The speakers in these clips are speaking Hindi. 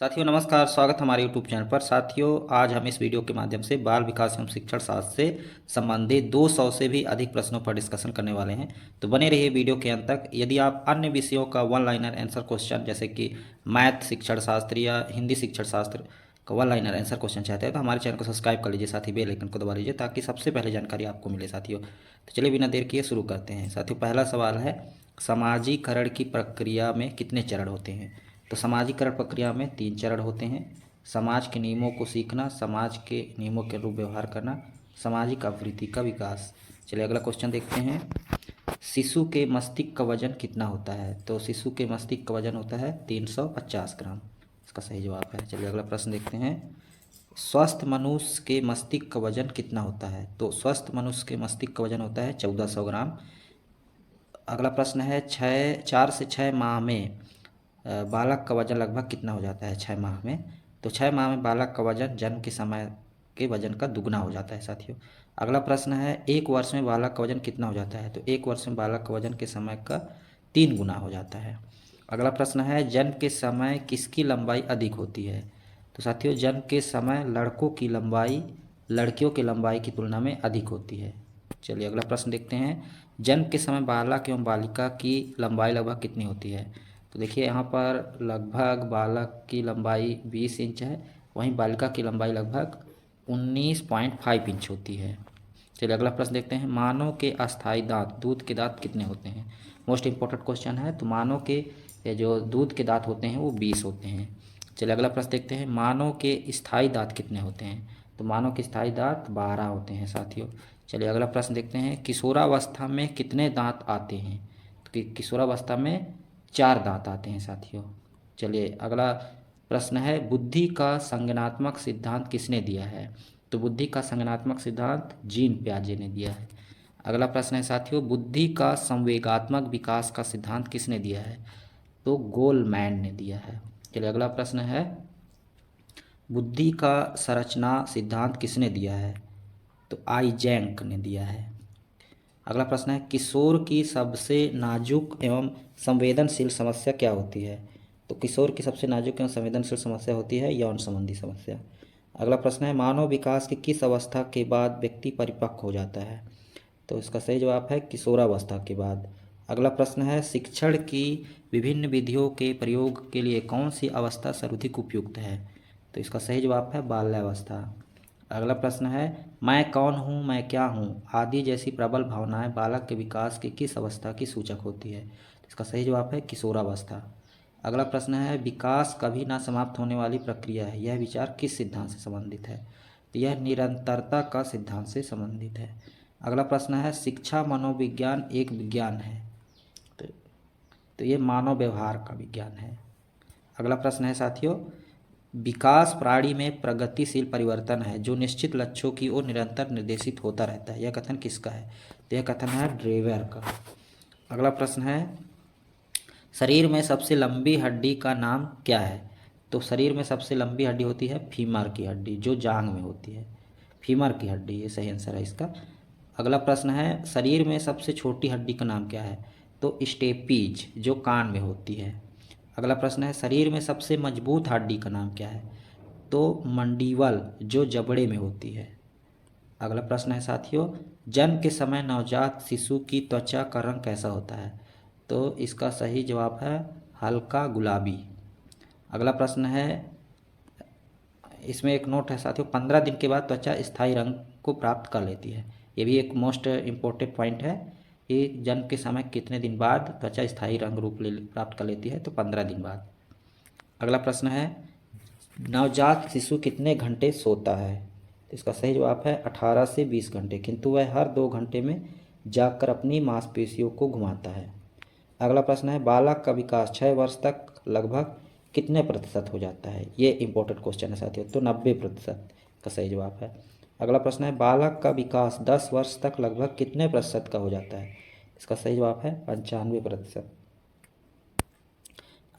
साथियों नमस्कार, स्वागत हमारे यूट्यूब चैनल पर। साथियों आज हम इस वीडियो के माध्यम से बाल विकास एवं शिक्षण शास्त्र से संबंधित 200 से भी अधिक प्रश्नों पर डिस्कशन करने वाले हैं। तो बने रहिए वीडियो के अंत तक। यदि आप अन्य विषयों का वन लाइनर आंसर क्वेश्चन जैसे कि मैथ शिक्षण शास्त्र या हिंदी शिक्षण शास्त्र का वन लाइनर आंसर क्वेश्चन चाहते हैं तो हमारे चैनल को सब्सक्राइब कर लीजिए, साथ ही बेल आइकन को दबा लीजिए ताकि सबसे पहले जानकारी आपको मिले। साथियों तो चलिए बिना देर किए शुरू करते हैं। साथियों पहला सवाल है, सामाजिकरण की प्रक्रिया में कितने चरण होते हैं? तो सामाजिकरण प्रक्रिया में 3 चरण होते हैं। समाज के नियमों को सीखना, समाज के नियमों के अनुरूप व्यवहार करना, सामाजिक आवृत्ति का विकास। चलिए अगला क्वेश्चन देखते हैं। शिशु के मस्तिष्क का वजन कितना होता है? तो शिशु के मस्तिष्क का वजन होता है 350 ग्राम। इसका सही जवाब है। चलिए अगला प्रश्न देखते हैं। स्वस्थ मनुष्य के मस्तिष्क का वजन कितना होता है? तो स्वस्थ मनुष्य के मस्तिष्क का वजन होता है 1400 ग्राम। अगला प्रश्न है, 4 से 6 माह में बालक का वजन लगभग कितना हो जाता है 6 माह में? तो 6 माह में बालक का वजन जन्म के समय के वजन का दुगना हो जाता है। साथियों अगला प्रश्न है, 1 वर्ष में बालक का वजन कितना हो जाता है? तो 1 वर्ष में बालक का वजन के समय का 3 गुना हो जाता है। अगला प्रश्न है, जन्म के समय किसकी लंबाई अधिक होती है? तो साथियों जन्म के समय लड़कों की लंबाई लड़कियों की लंबाई की तुलना में अधिक होती है। चलिए अगला प्रश्न देखते हैं। जन्म के समय बालक एवं बालिका की लंबाई लगभग कितनी होती है? तो देखिए यहाँ पर लगभग बालक की लंबाई 20 इंच है, वहीं बालिका की लंबाई लगभग 19.5 इंच होती है। चलिए अगला प्रश्न देखते हैं। मानव के अस्थायी दांत दूध के दांत कितने होते हैं? मोस्ट इंपॉर्टेंट क्वेश्चन है। तो मानव के जो दूध के दांत होते हैं वो 20 होते हैं। चलिए अगला प्रश्न देखते हैं। मानव के स्थायी दांत कितने होते हैं? तो मानव के स्थायी दांत 12 होते हैं। साथियों चलिए अगला प्रश्न देखते हैं। किशोरावस्था में कितने दांत आते हैं? तो किशोरावस्था में 4 दांत आते हैं। साथियों चलिए अगला प्रश्न है, बुद्धि का संज्ञानात्मक सिद्धांत किसने दिया है? तो बुद्धि का संज्ञानात्मक सिद्धांत जीन पियाजे ने दिया है। अगला प्रश्न है साथियों, बुद्धि का संवेगात्मक विकास का सिद्धांत किसने दिया है? तो गोलमैन ने दिया है। चलिए अगला प्रश्न है, बुद्धि का संरचना सिद्धांत किसने दिया है? तो आइजैक ने दिया है। अगला प्रश्न है, किशोर की सबसे नाजुक एवं संवेदनशील समस्या क्या होती है? तो किशोर की सबसे नाजुक एवं संवेदनशील समस्या होती है यौन संबंधी समस्या। अगला प्रश्न है, मानव विकास की किस अवस्था के बाद व्यक्ति परिपक्व हो जाता है? तो इसका सही जवाब है किशोरावस्था के बाद। अगला प्रश्न है, शिक्षण की विभिन्न विधियों के प्रयोग के लिए कौन सी अवस्था सर्वाधिक उपयुक्त है? तो इसका सही जवाब है बाल्यावस्था। अगला प्रश्न है, मैं कौन हूँ, मैं क्या हूँ आदि जैसी प्रबल भावनाएं बालक के विकास की किस अवस्था की सूचक होती है? इसका सही जवाब है किशोरावस्था। अगला प्रश्न है, विकास कभी ना समाप्त होने वाली प्रक्रिया है, यह विचार किस सिद्धांत से संबंधित है? तो यह निरंतरता का सिद्धांत से संबंधित है। अगला प्रश्न है, शिक्षा मनोविज्ञान एक विज्ञान है? तो, तो ये मानव व्यवहार का विज्ञान है। अगला प्रश्न है साथियों, विकास प्राणी में प्रगतिशील परिवर्तन है जो निश्चित लक्ष्यों की ओर निरंतर निर्देशित होता रहता है, यह कथन किसका है? तो यह कथन है ड्रेवर का। अगला प्रश्न है, शरीर में सबसे लंबी हड्डी का नाम क्या है? तो शरीर में सबसे लंबी हड्डी होती है फीमर की हड्डी, जो जांघ में होती है। फीमर की हड्डी ये सही आंसर है इसका। अगला प्रश्न है, शरीर में सबसे छोटी हड्डी का नाम क्या है? तो स्टेपीज, जो कान में होती है। अगला प्रश्न है, शरीर में सबसे मजबूत हड्डी का नाम क्या है? तो मंडीबल, जो जबड़े में होती है। अगला प्रश्न है साथियों, जन्म के समय नवजात शिशु की त्वचा का रंग कैसा होता है? तो इसका सही जवाब है हल्का गुलाबी। अगला प्रश्न है, इसमें एक नोट है साथियों, 15 दिन के बाद त्वचा स्थायी रंग को प्राप्त कर लेती है। ये भी एक मोस्ट इम्पोर्टेंट पॉइंट है कि जन्म के समय कितने दिन बाद त्वचा स्थायी रंग रूप प्राप्त कर लेती है? तो 15 दिन बाद। अगला प्रश्न है, नवजात शिशु कितने घंटे सोता है? तो इसका सही जवाब है 18 से 20 घंटे, किंतु वह हर 2 घंटे में जागकर अपनी मांसपेशियों को घुमाता है। अगला प्रश्न है, बालक का विकास 6 वर्ष तक लगभग कितने प्रतिशत हो जाता है? ये इंपॉर्टेंट क्वेश्चन है साथियों। तो 90% का सही जवाब है। अगला प्रश्न है, बालक का विकास 10 वर्ष तक लगभग कितने प्रतिशत का हो जाता है? इसका सही जवाब है 95%।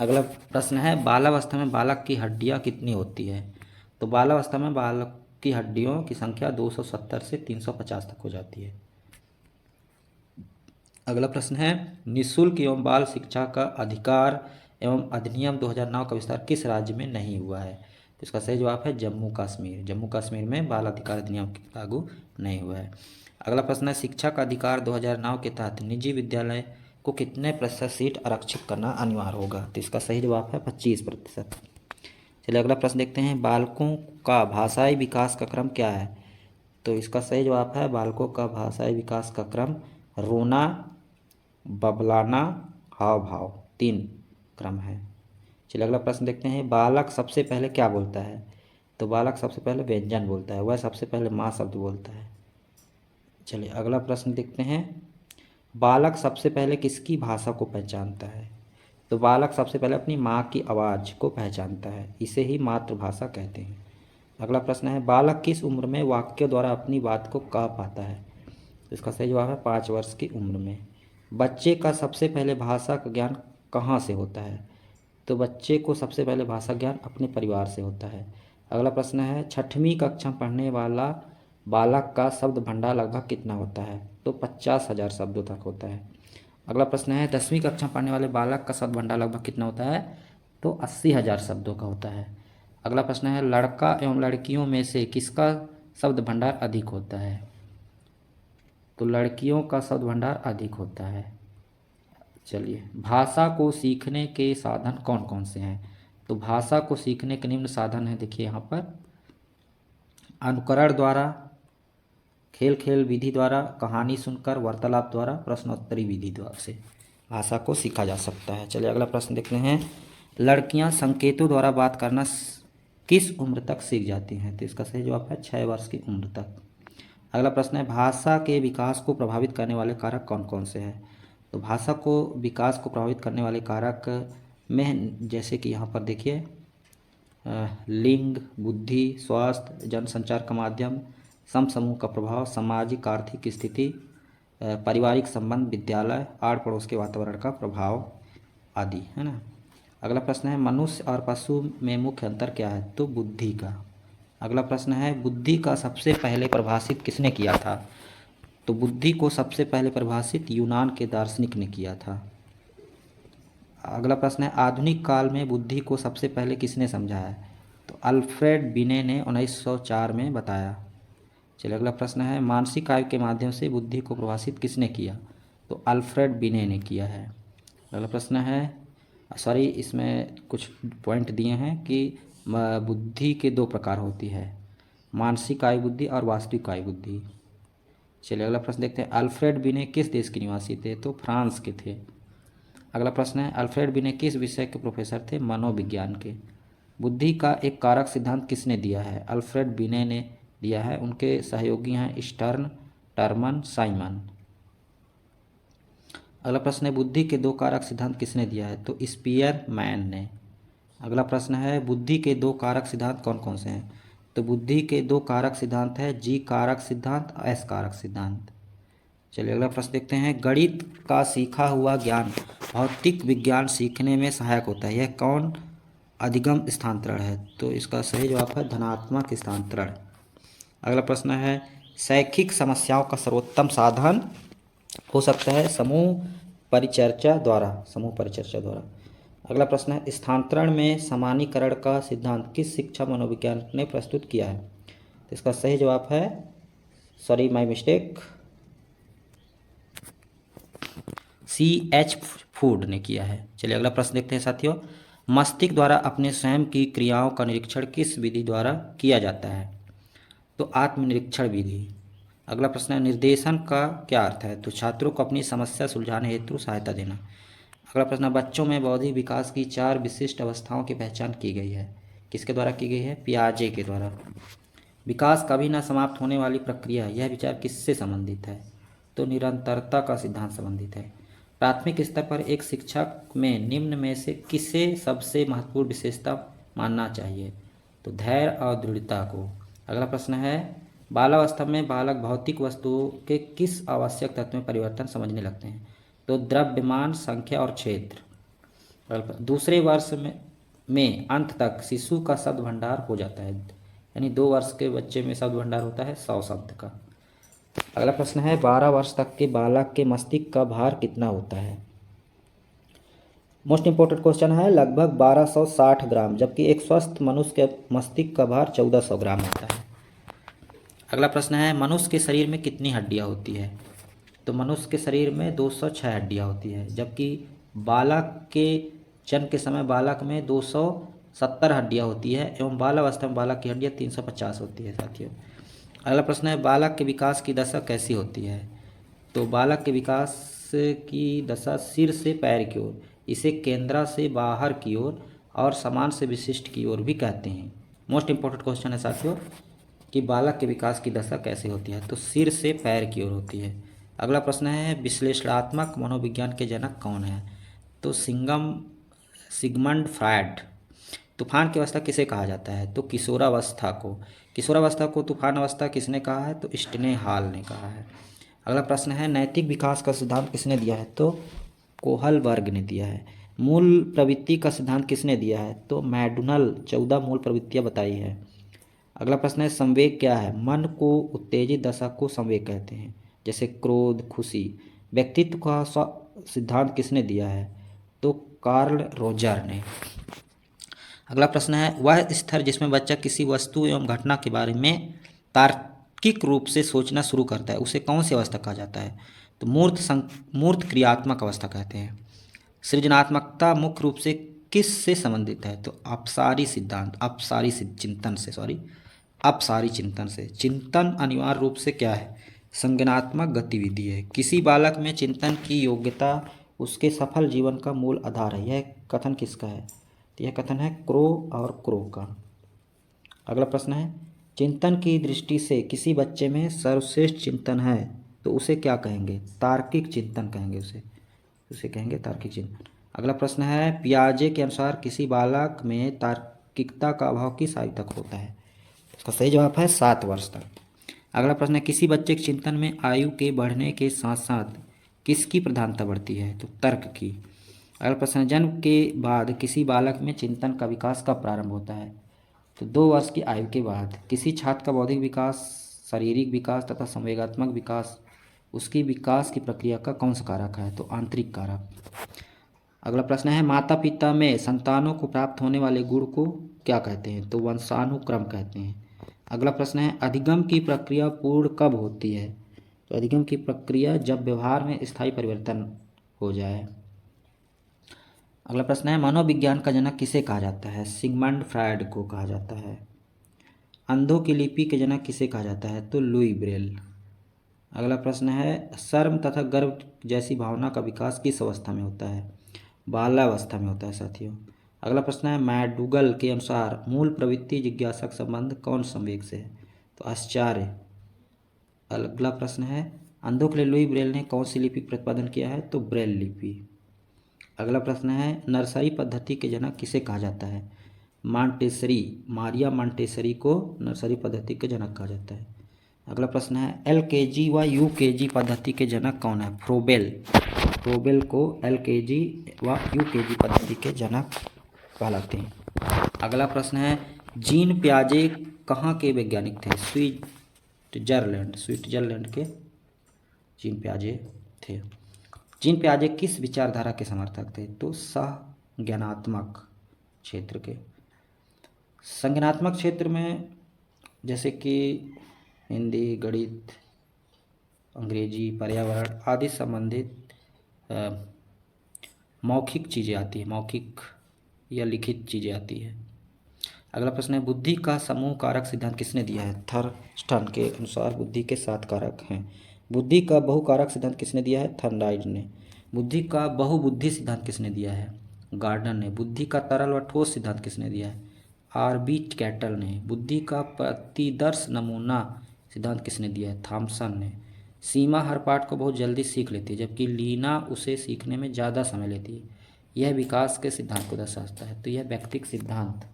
अगला प्रश्न है, बालावस्था में बालक की हड्डियां कितनी होती है? तो बालावस्था में बालक की हड्डियों की संख्या 270 से 350 तक हो जाती है। अगला प्रश्न है, निःशुल्क एवं बाल शिक्षा का अधिकार एवं अधिनियम 2009 का विस्तार किस राज्य में नहीं हुआ है? तो इसका सही जवाब है जम्मू कश्मीर। जम्मू कश्मीर में बाल अधिकार अधिनियम लागू नहीं हुआ है। अगला प्रश्न है शिक्षा का अधिकार 2009 के तहत निजी विद्यालय को कितने प्रतिशत सीट आरक्षित करना अनिवार्य होगा? तो इसका सही जवाब है 25%। चलिए अगला प्रश्न देखते हैं, बालकों का भाषाई विकास का क्रम क्या है? तो इसका सही जवाब है बालकों का भाषाई विकास का क्रम रोना, बबलाना, हाव भाव, 3 क्रम है। चलिए अगला प्रश्न देखते हैं, बालक सबसे पहले क्या बोलता है? तो बालक सबसे पहले व्यंजन बोलता है, वह सबसे पहले माँ शब्द बोलता है। चलिए अगला प्रश्न देखते हैं, बालक सबसे पहले किसकी भाषा को पहचानता है? तो बालक सबसे पहले अपनी माँ की आवाज़ को पहचानता है, इसे ही मातृभाषा कहते हैं। अगला प्रश्न है, बालक किस उम्र में वाक्य द्वारा अपनी बात को कह पाता है? तो इसका सही जवाब है 5 वर्ष की उम्र में। बच्चे का सबसे पहले भाषा का ज्ञान कहाँ से होता है? तो बच्चे को सबसे पहले भाषा ज्ञान अपने परिवार से होता है। अगला प्रश्न है, 6वीं कक्षा पढ़ने वाला बालक का शब्द भंडार लगभग कितना होता है? तो 50,000 शब्दों तक होता है। अगला प्रश्न है, 10वीं कक्षा पढ़ने वाले बालक का शब्द भंडार लगभग कितना होता है? तो 80,000 शब्दों का होता है। अगला प्रश्न है, लड़का एवं लड़कियों में से किसका शब्द भंडार अधिक होता है? तो लड़कियों का शब्द भंडार अधिक होता है। चलिए, भाषा को सीखने के साधन कौन कौन से हैं? तो भाषा को सीखने के निम्न साधन हैं, देखिए यहाँ पर, अनुकरण द्वारा, खेल खेल विधि द्वारा, कहानी सुनकर, वार्तालाप द्वारा, प्रश्नोत्तरी विधि द्वारा से भाषा को सीखा जा सकता है। चलिए अगला प्रश्न देखते हैं, लड़कियां संकेतों द्वारा बात करना किस उम्र तक सीख जाती हैं? तो इसका सही जवाब है 6 वर्ष की उम्र तक। अगला प्रश्न है, भाषा के विकास को प्रभावित करने वाले कारक कौन कौन से हैं? तो भाषा को विकास को प्रभावित करने वाले कारक में जैसे कि यहाँ पर देखिए, लिंग, बुद्धि, स्वास्थ्य, जनसंचार का माध्यम, सम समूह का प्रभाव, सामाजिक आर्थिक स्थिति, पारिवारिक संबंध, विद्यालय, आड़ पड़ोस के वातावरण का प्रभाव आदि, है ना। अगला प्रश्न है, मनुष्य और पशु में मुख्य अंतर क्या है? तो बुद्धि का। अगला प्रश्न है, बुद्धि का सबसे पहले परिभाषित किसने किया था? तो बुद्धि को सबसे पहले परिभाषित यूनान के दार्शनिक ने किया था। अगला प्रश्न है, आधुनिक काल में बुद्धि को सबसे पहले किसने समझाया? तो अल्फ्रेड बिने ने 1904 में बताया। चलिए अगला प्रश्न है, मानसिक आयु के माध्यम से बुद्धि को परिभाषित किसने किया? तो अल्फ्रेड बिने ने किया है। अगला प्रश्न है, सॉरी इसमें कुछ पॉइंट दिए हैं कि बुद्धि के 2 प्रकार होती है, मानसिक आयु बुद्धि और वास्तविक आयु बुद्धि। चलिए अगला प्रश्न देखते हैं, अल्फ्रेड बिने किस देश के निवासी थे? तो फ्रांस के थे। अगला प्रश्न है, अल्फ्रेड बिने किस विषय के प्रोफेसर थे? मनोविज्ञान के। बुद्धि का एक कारक सिद्धांत किसने दिया है? अल्फ्रेड बिने ने दिया है, उनके सहयोगी हैं स्टर्न, टर्मन, साइमन। अगला प्रश्न है, बुद्धि के 2 कारक सिद्धांत किसने दिया है? तो स्पीयर मैन ने। अगला प्रश्न है, बुद्धि के 2 कारक सिद्धांत कौन कौन से हैं? तो बुद्धि के 2 कारक सिद्धांत है जी कारक सिद्धांत, एस कारक सिद्धांत। चलिए अगला प्रश्न देखते हैं, गणित का सीखा हुआ ज्ञान भौतिक विज्ञान सीखने में सहायक होता है, यह कौन अधिगम स्थानांतरण है? तो इसका सही जवाब है धनात्मक स्थानांतरण। अगला प्रश्न है, शैक्षिक समस्याओं का सर्वोत्तम साधन हो सकता है समूह परिचर्चा द्वारा, समूह परिचर्चा द्वारा। अगला प्रश्न है, स्थानांतरण में समानीकरण का सिद्धांत किस शिक्षा मनोविज्ञान ने प्रस्तुत किया है? तो इसका सही जवाब है, sorry my mistake, CH food ने किया है। चलिए अगला प्रश्न देखते हैं साथियों, मस्तिष्क द्वारा अपने स्वयं की क्रियाओं का निरीक्षण किस विधि द्वारा किया जाता है? तो आत्मनिरीक्षण विधि। अगला प्रश्न है, निर्देशन का क्या अर्थ है? तो छात्रों को अपनी समस्या सुलझाने हेतु सहायता देना। अगला प्रश्न है, बच्चों में बौद्धिक विकास की 4 विशिष्ट अवस्थाओं की पहचान की गई है, किसके द्वारा की गई है? पियाजे के द्वारा। विकास कभी न समाप्त होने वाली प्रक्रिया, यह विचार किससे संबंधित है? तो निरंतरता का सिद्धांत संबंधित है। प्राथमिक स्तर पर एक शिक्षक में निम्न में से किसे सबसे महत्वपूर्ण विशेषता मानना चाहिए? तो धैर्य और दृढ़ता को। अगला प्रश्न है, बालावस्था में बालक भौतिक वस्तुओं के किस आवश्यक तत्व में परिवर्तन समझने लगते हैं? तो द्रव्यमान, संख्या और क्षेत्र। दूसरे वर्ष में अंत तक शिशु का शब्द भंडार हो जाता है, यानी 2 वर्ष के बच्चे में शब्द भंडार होता है 100 शब्द का। अगला प्रश्न है, 12 वर्ष तक के बालक के मस्तिष्क का भार कितना होता है? मोस्ट इंपॉर्टेंट क्वेश्चन है, लगभग 1260 ग्राम, जबकि एक स्वस्थ मनुष्य के मस्तिष्क का भार 1400 ग्राम होता है। अगला प्रश्न है, मनुष्य के शरीर में कितनी हड्डियां होती है? तो मनुष्य के शरीर में 206 हड्डियां होती है, जबकि बालक के जन्म के समय बालक में 270 हड्डियां होती है एवं बालावस्था में बालक की हड्डियां 350 होती है साथियों। अगला प्रश्न है, बालक के विकास की दशा कैसी होती है? तो बालक के विकास की दशा सिर से पैर की ओर, इसे केंद्रा से बाहर की ओर और समान से विशिष्ट की ओर भी कहते हैं। मोस्ट इंपॉर्टेंट क्वेश्चन है साथियों कि बालक के विकास की दशा कैसे होती है? तो सिर से पैर की ओर होती है। अगला प्रश्न है, विश्लेषणात्मक मनोविज्ञान के जनक कौन है? तो सिगमंड फ्रायड। तूफान की अवस्था किसे कहा जाता है? तो किशोरावस्था को। किशोरावस्था को तूफान अवस्था किसने कहा है? तो स्टेने हॉल ने कहा है। अगला प्रश्न है, नैतिक विकास का सिद्धांत किसने दिया है? तो कोहलबर्ग ने दिया है। मूल प्रवृत्ति का सिद्धांत किसने दिया है? तो मैकडोनल 14 मूल प्रवृत्तियां बताई है। अगला प्रश्न है, संवेग क्या है? मन को उत्तेजित दशा को संवेग कहते हैं, जैसे क्रोध, खुशी। व्यक्तित्व का सिद्धांत किसने दिया है? तो कार्ल रोजर ने। अगला प्रश्न है, वह स्तर जिसमें बच्चा किसी वस्तु एवं घटना के बारे में तार्किक रूप से सोचना शुरू करता है, उसे कौन सी अवस्था कहा जाता है? तो मूर्त क्रियात्मक अवस्था कहते हैं। सृजनात्मकता मुख्य रूप से किस से संबंधित है? तो अपसारी चिंतन से। चिंतन अनिवार्य रूप से क्या है? संज्ञानात्मक गतिविधि है। किसी बालक में चिंतन की योग्यता उसके सफल जीवन का मूल आधार है। यह कथन किसका है? तो यह कथन है क्रो और क्रो का। अगला प्रश्न है, चिंतन की दृष्टि से किसी बच्चे में सर्वश्रेष्ठ चिंतन है तो उसे क्या कहेंगे? तार्किक चिंतन कहेंगे उसे कहेंगे तार्किक चिंतन। अगला प्रश्न है, पियाजे के अनुसार किसी बालक में तार्किकता का अभाव किस आयु तक होता है? इसका सही जवाब है 7 वर्ष तक। अगला प्रश्न है, किसी बच्चे के चिंतन में आयु के बढ़ने के साथ साथ किसकी प्रधानता बढ़ती है? तो तर्क की। अगला प्रश्न है, जन्म के बाद किसी बालक में चिंतन का विकास कब प्रारंभ होता है? तो 2 वर्ष की आयु के बाद। किसी छात्र का बौद्धिक विकास, शारीरिक विकास तथा संवेगात्मक विकास, उसकी विकास की प्रक्रिया का कौन सा कारक है? तो आंतरिक कारक। अगला प्रश्न है, माता पिता में संतानों को प्राप्त होने वाले गुण को क्या कहते हैं? तो वंशानुक्रम कहते हैं। अगला प्रश्न है, अधिगम की प्रक्रिया पूर्ण कब होती है? तो अधिगम की प्रक्रिया जब व्यवहार में स्थायी परिवर्तन हो जाए। अगला प्रश्न है, मनोविज्ञान का जनक किसे कहा जाता है? सिगमंड फ्रायड को कहा जाता है। अंधों की लिपि के जनक किसे कहा जाता है? तो लुई ब्रेल। अगला प्रश्न है, शर्म तथा गर्व जैसी भावना का विकास किस अवस्था में होता है? बाल्यावस्था में होता है साथियों। अगला प्रश्न है, मैकडूगल के अनुसार मूल प्रवृत्ति जिज्ञासा का संबंध कौन संवेग से है? तो आश्चर्य। अगला प्रश्न है, अंधों के लिए लुई ब्रेल ने कौन सी लिपि प्रतिपादन किया है? तो ब्रेल लिपि। अगला प्रश्न है, नर्सरी पद्धति के जनक किसे कहा जाता है? मांटेसरी। मारिया मांटेसरी को नर्सरी पद्धति के जनक कहा जाता है। अगला प्रश्न है, LKG व UKG पद्धति के जनक कौन है? फ्रोबेल। फ्रोबेल को LKG व UKG पद्धति के जनक कहलाते हैं। अगला प्रश्न है, जीन पियाजे कहाँ के वैज्ञानिक थे? स्विट्जरलैंड के जीन पियाजे थे। जीन पियाजे किस विचारधारा के समर्थक थे? तो संज्ञानात्मक क्षेत्र के। संज्ञानात्मक क्षेत्र में जैसे कि हिंदी, गणित, अंग्रेजी, पर्यावरण आदि संबंधित मौखिक चीज़ें आती हैं, मौखिक या लिखित चीज़ें आती है। अगला प्रश्न है, बुद्धि का समूह कारक सिद्धांत किसने दिया है? थर्स्टन के अनुसार बुद्धि के 7 कारक हैं। बुद्धि का बहुकारक सिद्धांत किसने दिया है? थर्नडाइट ने। बुद्धि का बहुबुद्धि सिद्धांत किसने दिया है? गार्डन ने। बुद्धि का तरल व ठोस सिद्धांत किसने दिया है? RB कैटल ने। बुद्धि का प्रतिदर्श नमूना सिद्धांत किसने दिया है? थॉमसन ने। सीमा हर पाठ को बहुत जल्दी सीख लेती है, जबकि लीना उसे सीखने में ज़्यादा समय लेती है। यह विकास के सिद्धांत को दर्शाता है। तो यह व्यक्तिक सिद्धांत।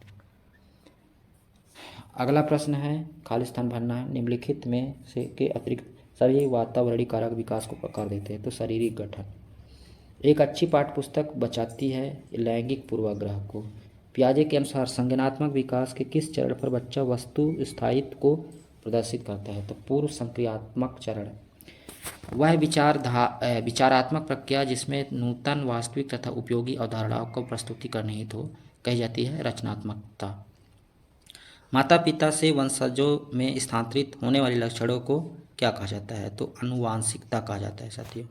अगला प्रश्न है, खाली स्थान भरना है। निम्नलिखित में से के अतिरिक्त सभी वातावरणीय कारक विकास को आकार देते हैं। तो शारीरिक गठन। एक अच्छी पाठ्य पुस्तक बचाती है लैंगिक पूर्वाग्रह को। पियाजे के अनुसार संज्ञानात्मक विकास के किस चरण पर बच्चा वस्तु स्थायित्व को प्रदर्शित करता है? तो पूर्व संक्रियात्मक चरण। वह विचारात्मक प्रक्रिया जिसमें नूतन, वास्तविक तथा उपयोगी अवधारणाओं को प्रस्तुति करने हेतु कही जाती है रचनात्मकता। माता पिता से वंशजों में स्थानांतरित होने वाले लक्षणों को क्या कहा जाता है? तो आनुवांशिकता कहा जाता है साथियों।